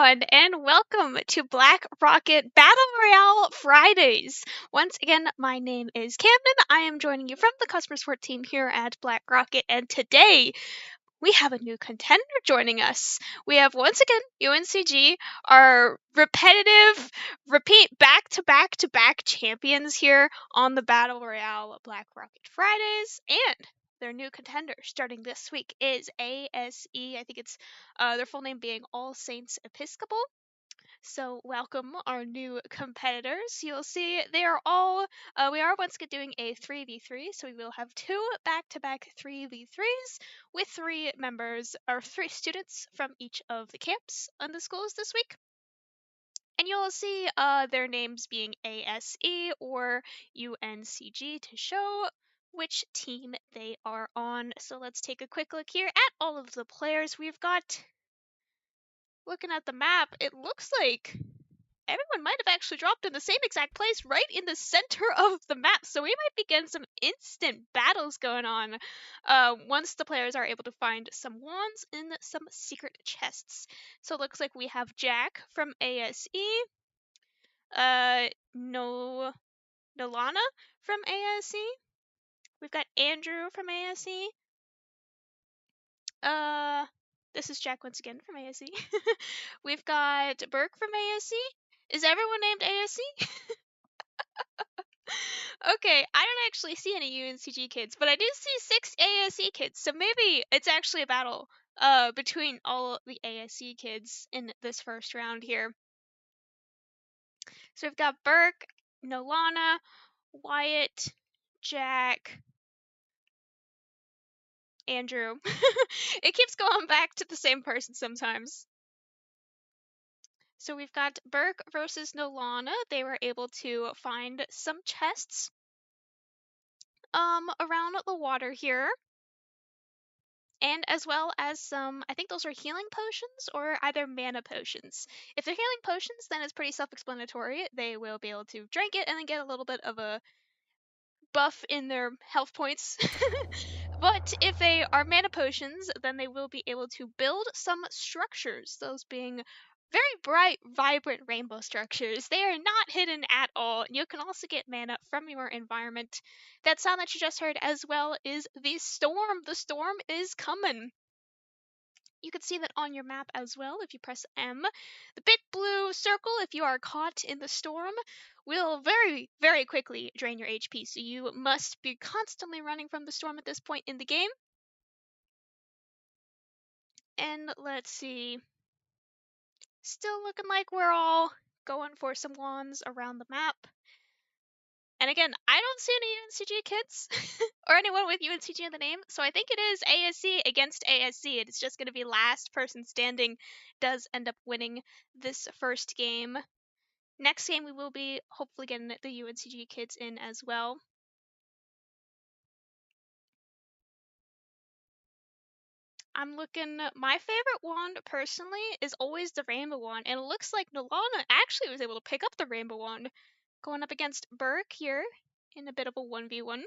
everyone, and welcome to Black Rocket Battle Royale Fridays. Once again, my name is Camden. I am joining you from the Customer Support team here at Black Rocket, and today we have a new contender joining us. We have once again UNCG, our repeat back-to-back champions here on the Battle Royale Black Rocket Fridays, and their new contender starting this week is ASE. I think it's their full name being All Saints Episcopal. So welcome our new competitors. You'll see they are all, we are once again doing a 3v3, so we will have two back-to-back 3v3s with three students from each of the camps on the schools this week. And you'll see their names being ASE or UNCG to show which team they are on. So let's take a quick look here at all of the players we've got. Looking at the map, it looks like everyone might have actually dropped in the same exact place right in the center of the map. So we might be getting some instant battles going on once the players are able to find some wands in some secret chests. So it looks like we have Jack from ASE, Nolana from ASE. We've got Andrew from ASE. This is Jack once again from ASE. We've got Burke from ASE. Is everyone named ASE? Okay, I don't actually see any UNCG kids, but I do see 6 ASE kids, so maybe it's actually a battle between all the ASE kids in this first round here. So we've got Burke, Nolana, Wyatt, Jack, Andrew. It keeps going back to the same person sometimes. So we've got Burke versus Nolana. They were able to find some chests around the water here. And as well as some, I think those are healing potions or either mana potions. If they're healing potions, then it's pretty self-explanatory. They will be able to drink it and then get a little bit of a buff in their health points. But if they are mana potions, then they will be able to build some structures, those being very bright, vibrant rainbow structures. They are not hidden at all. You can also get mana from your environment. That sound that you just heard as well is the storm. The storm is coming. You can see that on your map as well if you press M. The big blue circle, if you are caught in the storm, will very, very quickly drain your HP. So you must be constantly running from the storm at this point in the game. And let's see. Still looking like we're all going for some wands around the map. And again, I don't see any UNCG kids or anyone with UNCG in the name, so I think it is ASE against ASC. It's just going to be last person standing does end up winning this first game. Next game, we will be hopefully getting the UNCG kids in as well. I'm looking, my favorite wand personally is always the rainbow wand, and it looks like Nolana actually was able to pick up the rainbow wand. Going up against Burke here in a bit of a 1v1.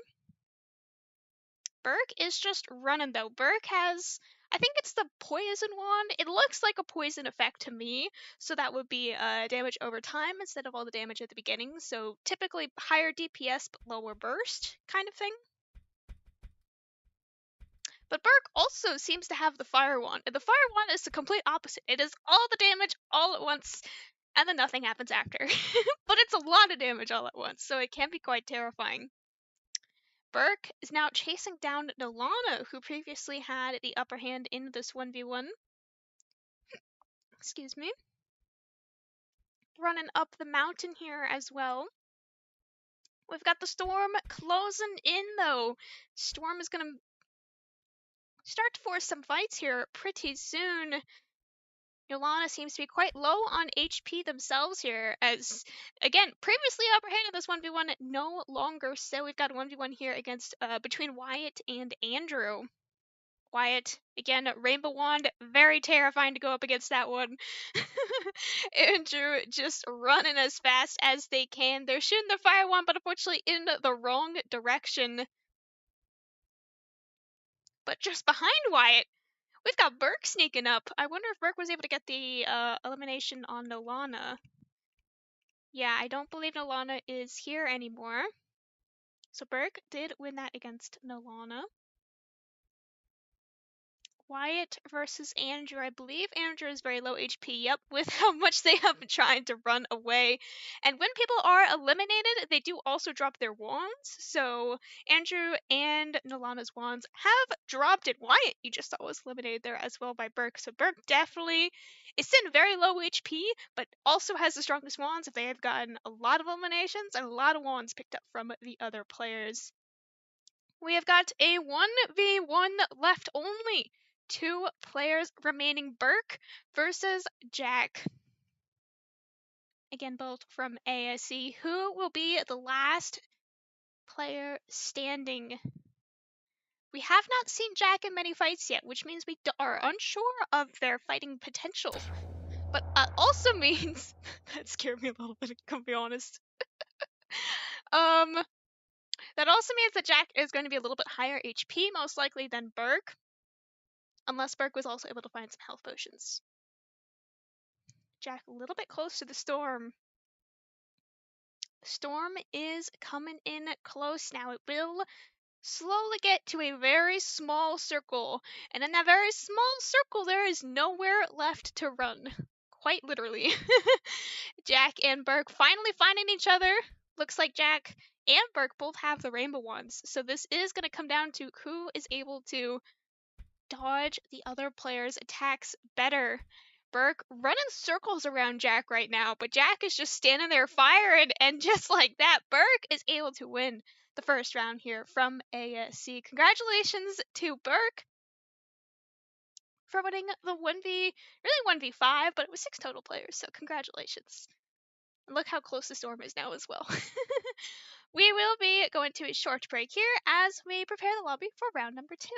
Burke is just running though. Burke has, I think it's the poison wand. It looks like a poison effect to me, so that would be damage over time instead of all the damage at the beginning. So typically higher DPS but lower burst kind of thing. But Burke also seems to have the fire wand, and the fire wand is the complete opposite. It is all the damage all at once, and then nothing happens after. But it's a lot of damage all at once, so it can be quite terrifying. Burke is now chasing down Nolana, who previously had the upper hand in this 1v1. Excuse me. Running up the mountain here as well. We've got the storm closing in, though. Storm is going to start to force some fights here pretty soon. Nolana seems to be quite low on HP themselves here, as, again, previously upper hand in this 1v1, no longer so. We've got a 1v1 here against, between Wyatt and Andrew. Wyatt, again, Rainbow Wand, very terrifying to go up against that one. Andrew just running as fast as they can. They're shooting the Fire Wand, but unfortunately in the wrong direction. But just behind Wyatt, We've got Burke sneaking up. I wonder if Burke was able to get the elimination on Nolana. Yeah, I don't believe Nolana is here anymore. So Burke did win that against Nolana. Wyatt versus Andrew. I believe Andrew is very low HP. Yep, with how much they have been trying to run away. And when people are eliminated, they do also drop their wands. So Andrew and Nolana's wands have dropped it. Wyatt, you just saw, was eliminated there as well by Burke. So Burke definitely is in very low HP, but also has the strongest wands. They have gotten a lot of eliminations and a lot of wands picked up from the other players. We have got a 1v1 left only. 2 players remaining, Burke versus Jack. Again, both from ASE. Who will be the last player standing? We have not seen Jack in many fights yet, which means we are unsure of their fighting potential. But also means... that scared me a little bit, to be honest. That also means that Jack is going to be a little bit higher HP, most likely, than Burke. Unless Burke was also able to find some health potions. Jack a little bit close to the storm. The storm is coming in close now. It will slowly get to a very small circle. And in that very small circle, there is nowhere left to run. Quite literally. Jack and Burke finally finding each other. Looks like Jack and Burke both have the rainbow wands. So this is going to come down to who is able to dodge the other player's attacks better. Burke running circles around Jack right now, but Jack is just standing there firing, and just like that, Burke is able to win the first round here from ASE. Congratulations to Burke for winning the 1v5, but it was 6 total players, so congratulations. And look how close the storm is now as well. We will be going to a short break here as we prepare the lobby for round number 2.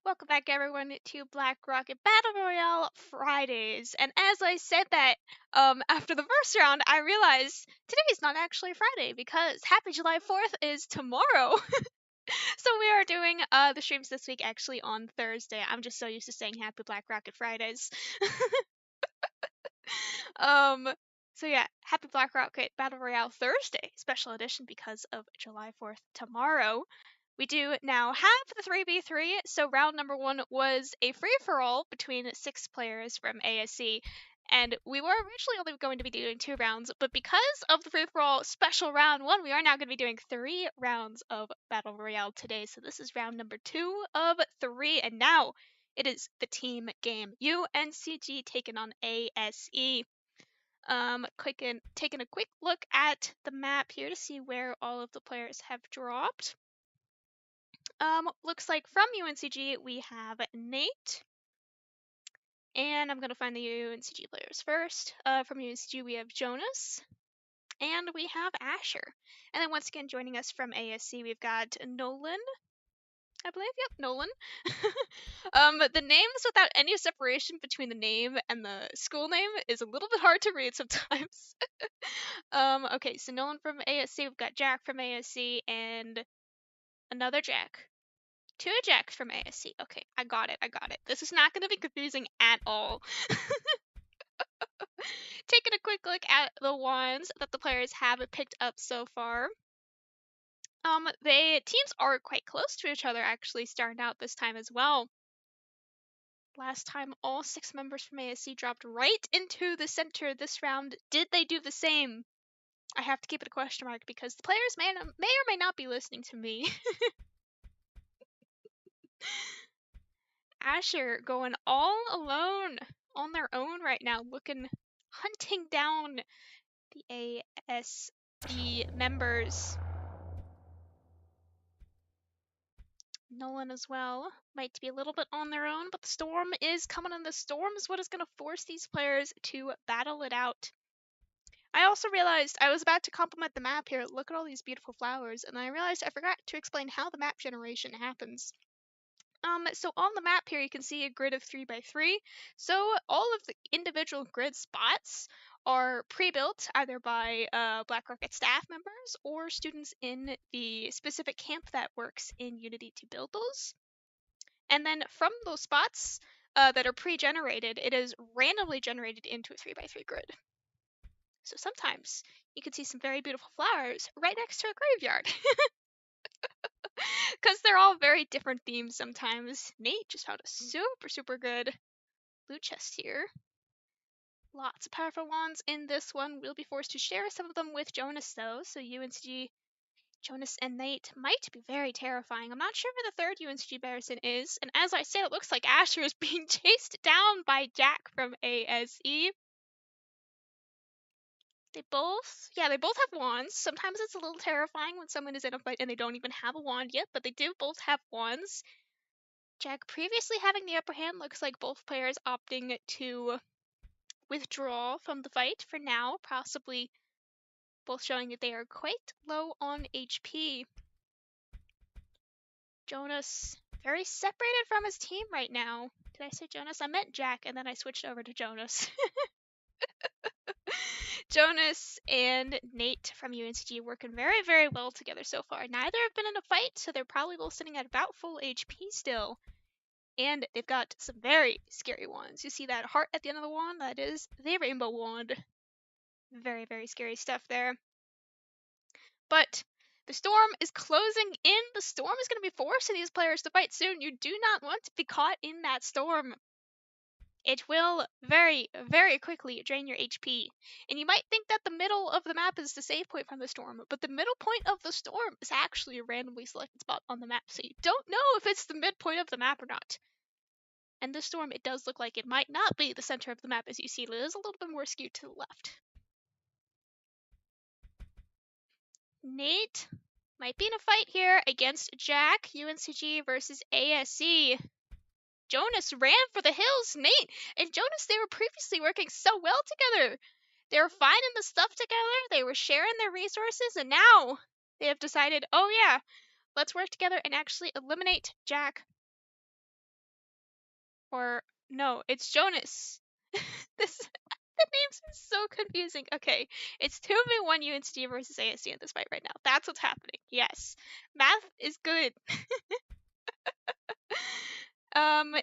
Welcome back, everyone, to Black Rocket Battle Royale Fridays. And as I said that, after the first round, I realized today is not actually Friday because Happy July 4th is tomorrow. So we are doing the streams this week actually on Thursday. I'm just so used to saying Happy Black Rocket Fridays. So yeah, Happy Black Rocket Battle Royale Thursday special edition because of July 4th tomorrow. We do now have the 3v3, so round number 1 was a free-for-all between 6 players from ASE, and we were originally only going to be doing 2 rounds, but because of the free-for-all special round 1, we are now going to be doing 3 rounds of Battle Royale today, so this is round number 2 of 3, and now it is the team game. UNCG taking on ASE. Taking a quick look at the map here to see where all of the players have dropped. Looks like from UNCG we have Nate. And I'm gonna find the UNCG players first. From UNCG we have Jonas. And we have Asher. And then once again joining us from ASC we've got Nolan. I believe, yep, Nolan. The names without any separation between the name and the school name is a little bit hard to read sometimes. Okay, so Nolan from ASC, we've got Jack from ASC, and another Jack. 2 Jacks from ASC. Okay, I got it. This is not going to be confusing at all. Taking a quick look at the wands that the players have picked up so far. Teams are quite close to each other actually starting out this time as well. Last time all 6 members from ASC dropped right into the center this round. Did they do the same? I have to keep it a question mark because the players may or may not be listening to me. Asher going all alone on their own right now, hunting down the ASE members. Nolan as well might be a little bit on their own, but the storm is coming, and the storm is what is going to force these players to battle it out. I also realized I was about to compliment the map here. Look at all these beautiful flowers, and I realized I forgot to explain how the map generation happens. So on the map here, you can see a grid of 3x3. So all of the individual grid spots are pre-built either by Black Rocket staff members or students in the specific camp that works in Unity to build those. And then from those spots that are pre-generated, it is randomly generated into a 3x3 grid. So sometimes you can see some very beautiful flowers right next to a graveyard. Because they're all very different themes sometimes. Nate just found a super good loot chest here. Lots of powerful wands in this one. We'll be forced to share some of them with Jonas, though. So UNCG, Jonas, and Nate might be very terrifying. I'm not sure who the third UNCG person is. And as I said, it looks like Asher is being chased down by Jack from ASE. They both have wands. Sometimes it's a little terrifying when someone is in a fight and they don't even have a wand yet, but they do both have wands. Jack previously having the upper hand, looks like both players opting to withdraw from the fight for now, possibly both showing that they are quite low on HP. Jonas very separated from his team right now. Did I say Jonas? I meant Jack, and then I switched over to Jonas. Jonas and Nate from UNCG working very well together so far. Neither have been in a fight, so they're probably both sitting at about full HP still. And they've got some very scary wands. You see that heart at the end of the wand? That is the rainbow wand. Very scary stuff there. But the storm is closing in. The storm is going to be forcing these players to fight soon. You do not want to be caught in that storm. It will very quickly drain your HP. And you might think that the middle of the map is the save point from the storm, but the middle point of the storm is actually a randomly selected spot on the map, so you don't know if it's the midpoint of the map or not. And this storm, it does look like it might not be the center of the map, as you see. It is a little bit more skewed to the left. Nate might be in a fight here against Jack, UNCG versus ASE. Jonas ran for the hills. Nate and Jonas, they were previously working so well together. They were finding the stuff together. They were sharing their resources, and now they have decided, oh yeah, let's work together and actually eliminate Jack. Or, no, it's Jonas. The names are so confusing. Okay, it's 2v1 UNCG versus ASE in this fight right now. That's what's happening. Yes. Math is good.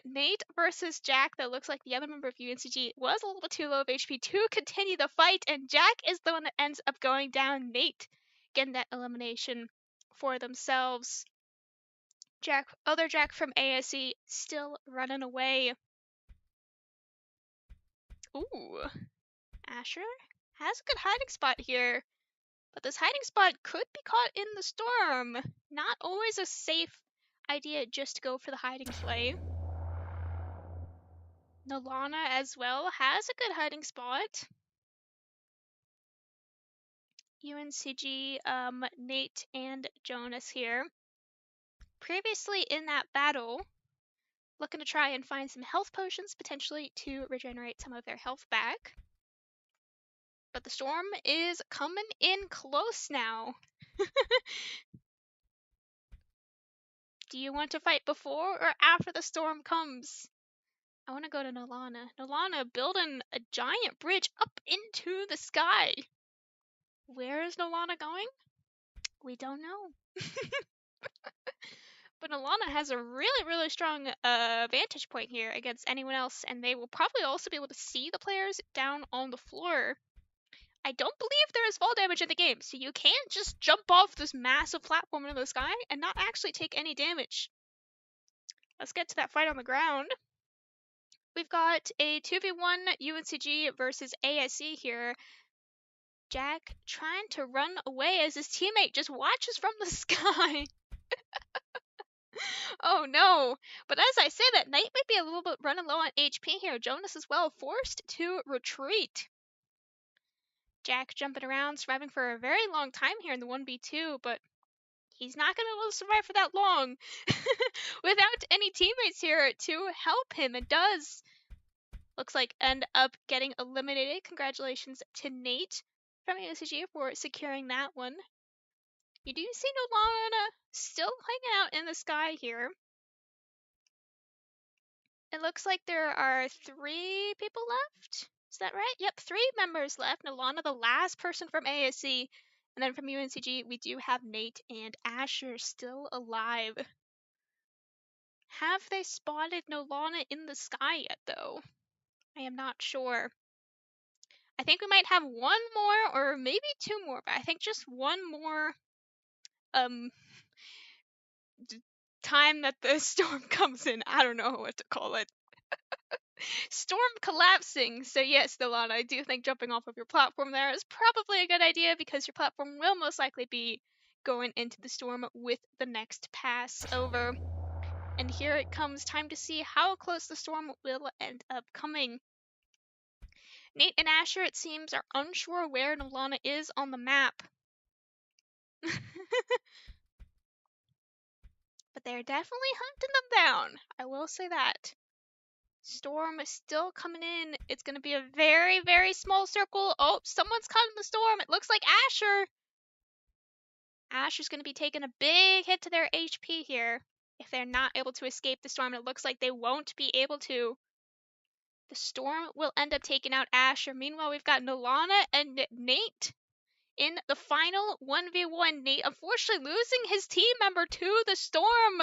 Nate versus Jack. That looks like the other member of UNCG was a little bit too low of HP to continue the fight, and Jack is the one that ends up going down. Nate getting that elimination for themselves. Other Jack from ASE still running away. Ooh. Asher has a good hiding spot here, but this hiding spot could be caught in the storm. Not always a safe idea just to go for the hiding play. Nolana as well has a good hiding spot. UNCG, Nate and Jonas here. Previously in that battle, looking to try and find some health potions, potentially to regenerate some of their health back. But the storm is coming in close now. Do you want to fight before or after the storm comes? I want to go to Nolana. Nolana building a giant bridge up into the sky. Where is Nolana going? We don't know. But Nolana has a really, really strong vantage point here against anyone else, and they will probably also be able to see the players down on the floor. I don't believe there is fall damage in the game, so you can't just jump off this massive platform into the sky and not actually take any damage. Let's get to that fight on the ground. We've got a 2v1 UNCG versus ASE here. Jack trying to run away as his teammate just watches from the sky. Oh no. But as I say that, Knight might be a little bit running low on HP here. Jonas as well, forced to retreat. Jack jumping around, surviving for a very long time here in the 1v2, but he's not going to be able to survive for that long without any teammates here to help him. It does. Looks like end up getting eliminated. Congratulations to Nate from UNCG for securing that one. You do see Nolana still hanging out in the sky here. It looks like there are 3 people left. Is that right? Yep, 3 members left. Nolana, the last person from ASE. And then from UNCG, we do have Nate and Asher still alive. Have they spotted Nolana in the sky yet, though? I am not sure. I think we might have 1 more, or maybe 2 more, but I think just 1 more time that the storm comes in. I don't know what to call it. Storm collapsing. So yes, Nolana, I do think jumping off of your platform there is probably a good idea because your platform will most likely be going into the storm with the next pass over. And here it comes, time to see how close the storm will end up coming. Nate and Asher, it seems, are unsure where Nolana is on the map. But they're definitely hunting them down. I will say that. Storm is still coming in. It's going to be a very, very small circle. Oh, someone's caught in the storm. It looks like Asher. Asher's going to be taking a big hit to their HP here if they're not able to escape the storm. It looks like they won't be able to. The storm will end up taking out Asher. Meanwhile, we've got Nolana and Nate in the final 1v1. Nate unfortunately losing his team member to the storm.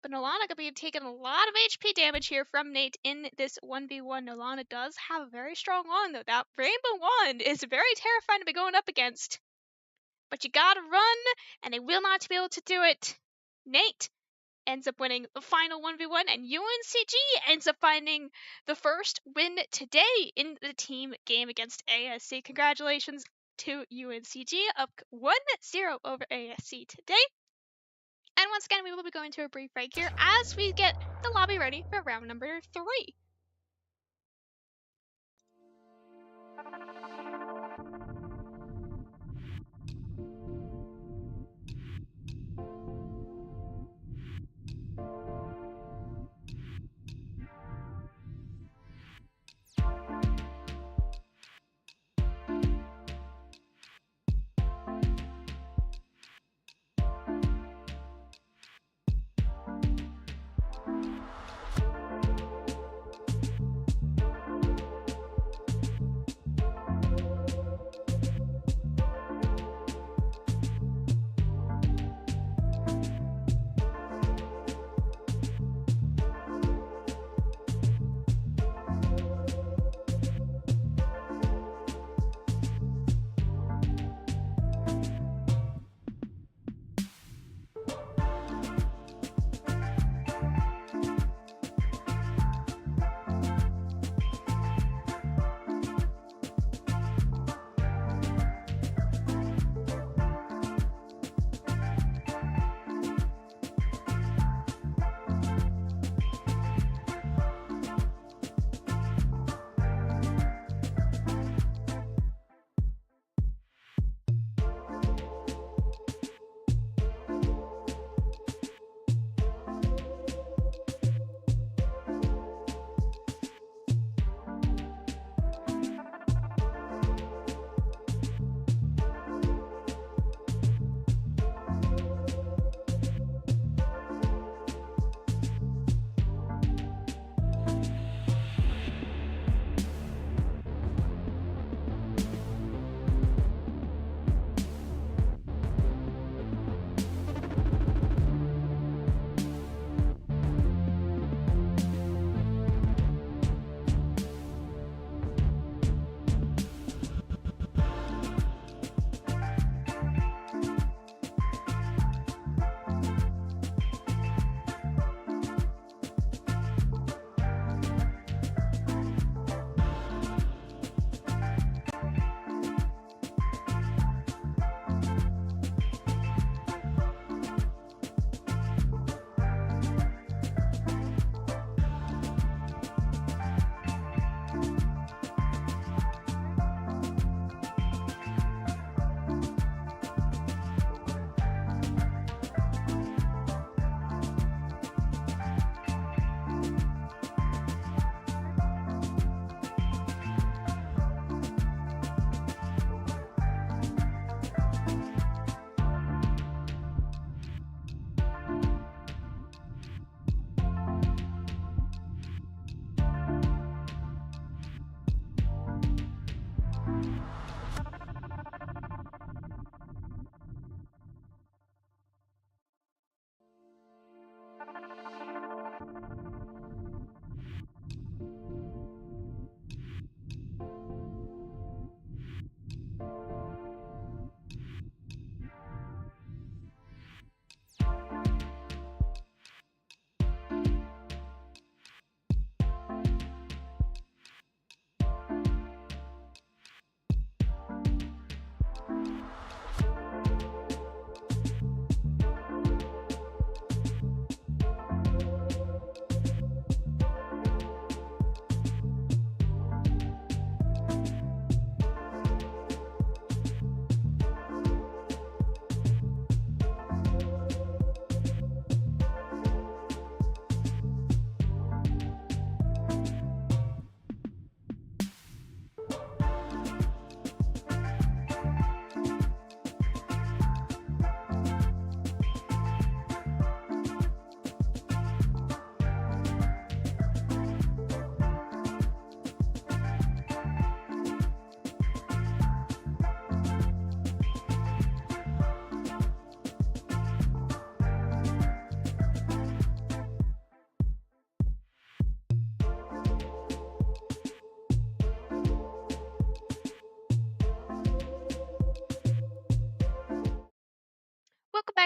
But Nolana could be taking a lot of HP damage here from Nate in this 1v1. Nolana does have a very strong wand, though. That Rainbow Wand is very terrifying to be going up against. But you gotta run, and they will not be able to do it. Nate ends up winning the final 1v1, and UNCG ends up finding the first win today in the team game against ASE. Congratulations to UNCG, up 1-0 over ASE today. And once again, we will be going to a brief break here as we get the lobby ready for round number 3.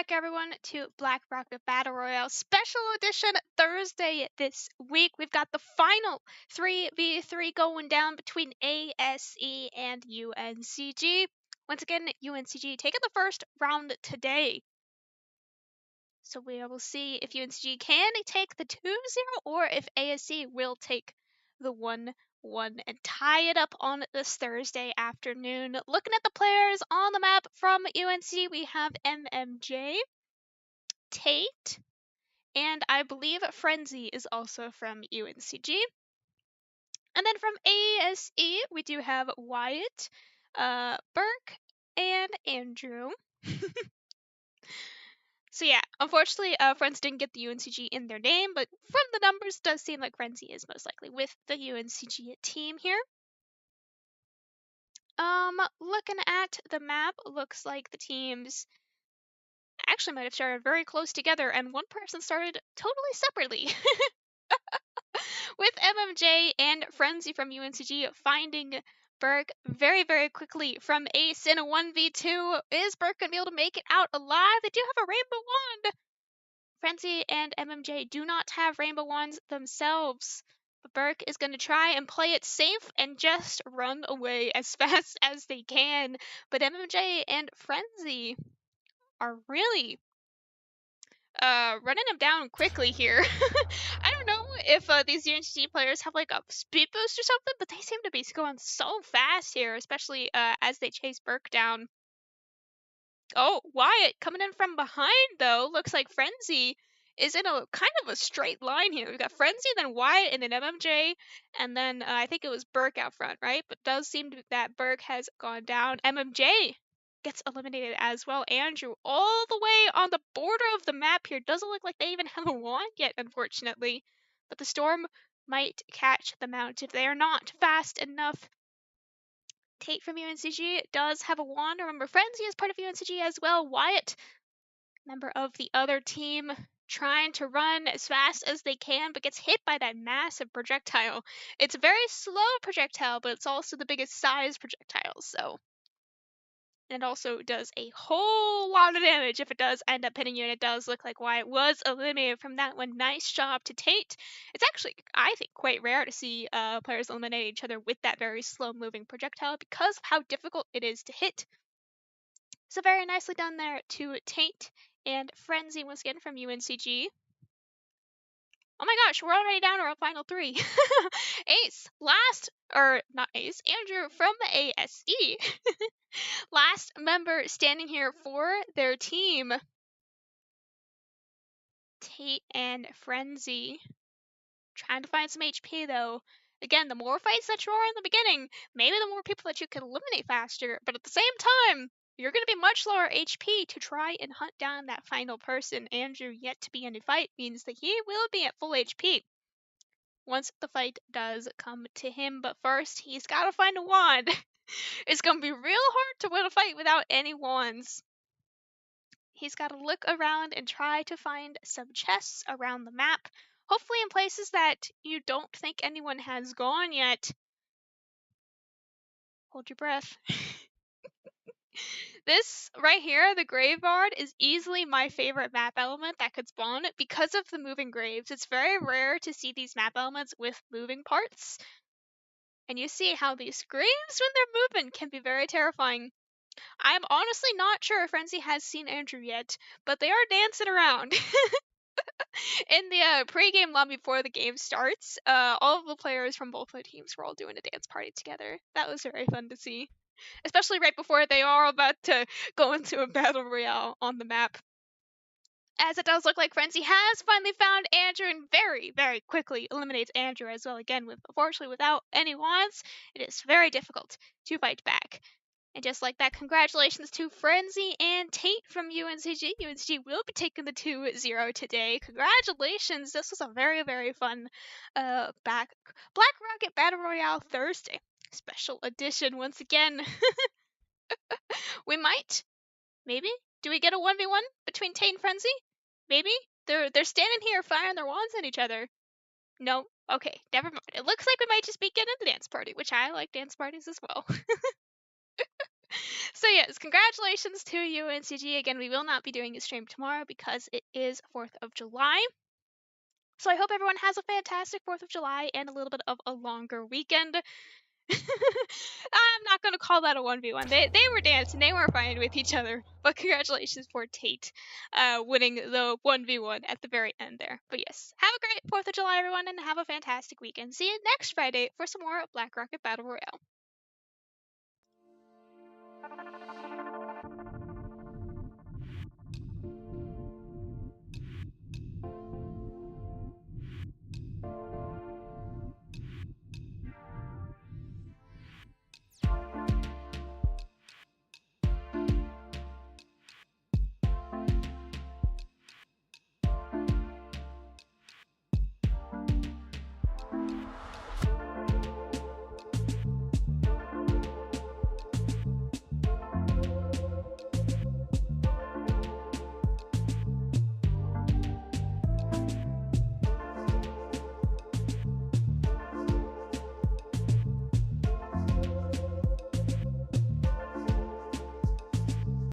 back, everyone, to Black Rocket Battle Royale Special Edition Thursday this week. We've got the final 3v3 going down between ASE and UNCG. Once again, UNCG taking the first round today. So we will see if UNCG can take the 2-0 or if ASE will take the 1-1 and tie it up on this Thursday afternoon. Looking at the players on the map from UNC, we have MMJ, Tate, and I believe Frenzy is also from UNCG. And then from ASE, we do have Wyatt, Burke, and Andrew. So yeah, unfortunately, Friends didn't get the UNCG in their name, but from the numbers, it does seem like Frenzy is most likely with the UNCG team here. Looking at the map, looks like the teams actually might have started very close together, and one person started totally separately. With MMJ and Frenzy from UNCG finding Burke very, very quickly from Ace in a 1v2. Is Burke going to be able to make it out alive? They do have a rainbow wand. Frenzy and MMJ do not have rainbow wands themselves. But Burke is going to try and play it safe and just run away as fast as they can. But MMJ and Frenzy are really running him down quickly here. I don't know if these UNCG players have like a speed boost or something, but they seem to be going so fast here, especially as they chase Burke down. Oh, Wyatt coming in from behind, though. Looks like Frenzy is in a kind of a straight line here. We've got Frenzy, then Wyatt, and then MMJ, and then I think it was Burke out front, right? But it does seem that Burke has gone down. MMJ gets eliminated as well. Andrew all the way on the border of the map here. Doesn't look like they even have a wand yet, unfortunately. But the storm might catch them out if they are not fast enough. Tate from UNCG does have a wand. Remember, Frenzy is part of UNCG as well. Wyatt, member of the other team, trying to run as fast as they can, but gets hit by that massive projectile. It's a very slow projectile, but it's also the biggest size projectile, so. And it also does a whole lot of damage if it does end up hitting you, and it does look like Wyatt was eliminated from that one. Nice job to Tate. It's actually, I think, quite rare to see players eliminate each other with that very slow-moving projectile because of how difficult it is to hit. So very nicely done there to Tate and Frenzy once again from UNCG. Oh my gosh, we're already down to our final three. Ace, not Ace, Andrew from ASE. Last member standing here for their team. Tate and Frenzy. Trying to find some HP though. Again, the more fights that you are in the beginning, maybe the more people that you can eliminate faster, but at the same time, you're going to be much lower HP to try and hunt down that final person. Andrew yet to be in a fight means that he will be at full HP once the fight does come to him, but first he's got to find a wand. It's going to be real hard to win a fight without any wands. He's got to look around and try to find some chests around the map, hopefully in places that you don't think anyone has gone yet. Hold your breath. This right here, the graveyard, is easily my favorite map element that could spawn because of the moving graves. It's very rare to see these map elements with moving parts. And you see how these graves, when they're moving, can be very terrifying. I'm honestly not sure if Frenzy has seen Andrew yet, but they are dancing around. In the pre-game lobby before the game starts, all of the players from both the teams were all doing a dance party together. That was very fun to see. Especially right before they are about to go into a battle royale on the map. As it does look like Frenzy has finally found Andrew and very, very quickly eliminates Andrew as well. Again, unfortunately, without any wands, it is very difficult to fight back. And just like that, congratulations to Frenzy and Tate from UNCG. UNCG will be taking the 2-0 today. Congratulations. This was a very, very fun Black Rocket Battle Royale Thursday special edition once again. We might, maybe, do we get a 1v1 between Tate and Frenzy? Maybe? They're standing here firing their wands at each other. No? Okay, never mind. It looks like we might just be getting a dance party, which I like dance parties as well. So yes, congratulations to UNCG. Again, we will not be doing a stream tomorrow because it is 4th of July. So I hope everyone has a fantastic 4th of July and a little bit of a longer weekend. I'm not going to call that a 1v1. They were dancing. They were fighting with each other. But congratulations for Tate winning the 1v1 at the very end there. But yes, have a great 4th of July, everyone, and have a fantastic weekend. See you next Friday for some more Black Rocket Battle Royale.